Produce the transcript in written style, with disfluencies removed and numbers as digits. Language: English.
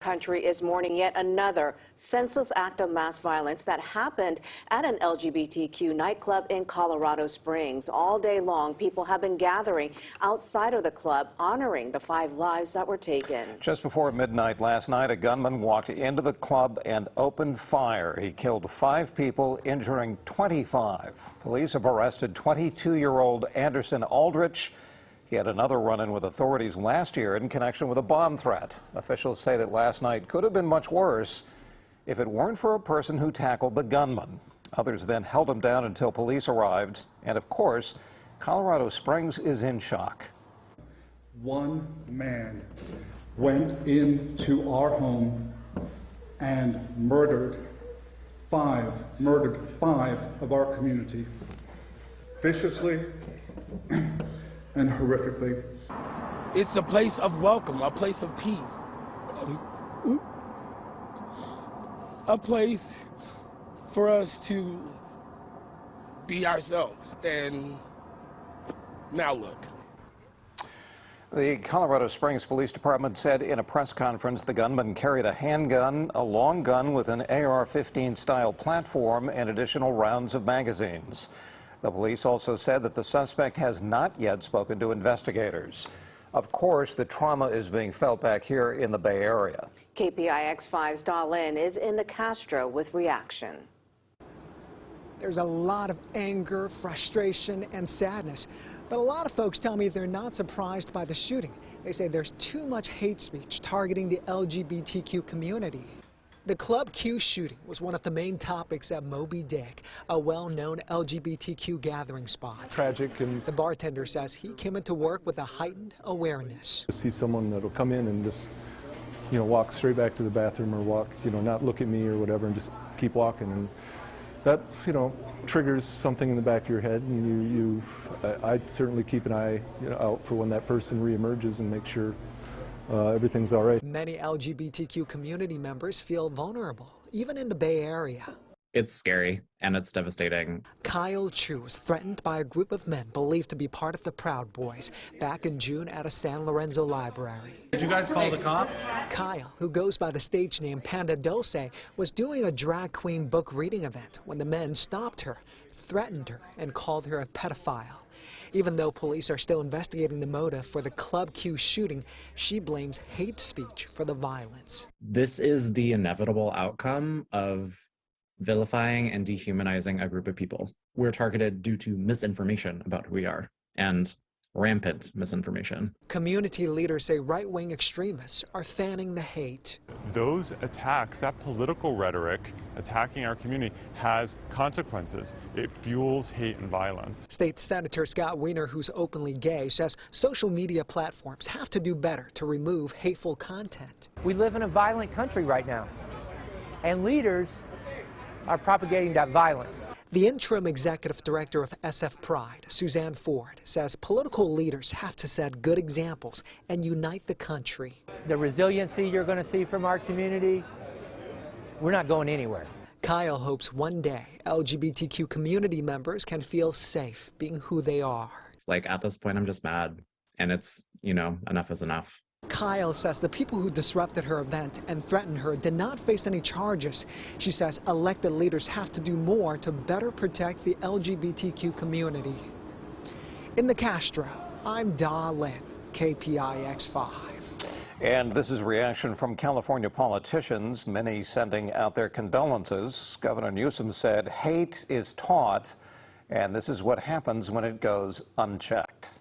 Country is mourning yet another senseless act of mass violence that happened at an LGBTQ nightclub in Colorado Springs. All day long, people have been gathering outside of the club, honoring the 5 lives that were taken. Just before midnight last night, a gunman walked into the club and opened fire. He killed 5 people, injuring 25. Police have arrested 22-year-old Anderson Aldrich. He had another run-in with authorities last year in connection with a bomb threat. Officials say that last night could have been much worse if it weren't for a person who tackled the gunman. Others then held him down until police arrived. And of course, Colorado Springs is in shock. One man went into our home and murdered five of our community, viciously and horrifically. It's a place of welcome, a place of peace, a place for us to be ourselves. And now look. The Colorado Springs Police Department said in a press conference the gunman carried a handgun, a long gun with an AR-15 style platform, and additional rounds of magazines. The police also said that the suspect has not yet spoken to investigators. Of course, the trauma is being felt back here in the Bay Area. KPIX 5's Dahlin is in the Castro with reaction. There's a lot of anger, frustration, and sadness. But a lot of folks tell me they're not surprised by the shooting. They say there's too much hate speech targeting the LGBTQ community. The Club Q shooting was one of the main topics at Moby Dick, a well-known LGBTQ gathering spot. Tragic. And the bartender says he came into work with a heightened awareness. See someone that'll come in and just, walk straight back to the bathroom or walk, not look at me or whatever and just keep walking. And that, triggers something in the back of your head. And I'd certainly keep an eye out for when that person reemerges and make sure everything's all right. Many LGBTQ community members feel vulnerable, even in the Bay Area. It's scary and it's devastating. Kyle Chu was threatened by a group of men believed to be part of the Proud Boys back in June at a San Lorenzo library. Did you guys call the cops? Kyle, who goes by the stage name Panda Dulce, was doing a drag queen book reading event when the men stopped her, threatened her, and called her a pedophile. Even though police are still investigating the motive for the Club Q shooting, she blames hate speech for the violence. This is the inevitable outcome of vilifying and dehumanizing a group of people. We're targeted due to misinformation about who we are and rampant misinformation. Community leaders say right-wing extremists are fanning the hate. Those attacks, that political rhetoric attacking our community has consequences. It fuels hate and violence. State Senator Scott Wiener, who's openly gay, says social media platforms have to do better to remove hateful content. We live in a violent country right now, and leaders are propagating that violence. The interim executive director of SF Pride, Suzanne Ford, says political leaders have to set good examples and unite the country. The resiliency you're going to see from our community, we're not going anywhere. Kyle hopes one day LGBTQ community members can feel safe being who they are. At this point, I'm just mad, and it's, enough is enough. Kyle says the people who disrupted her event and threatened her did not face any charges. She says elected leaders have to do more to better protect the LGBTQ community. In the Castro, I'm Dahlin, KPIX 5. And this is reaction from California politicians, many sending out their condolences. Governor Newsom said hate is taught, and this is what happens when it goes unchecked.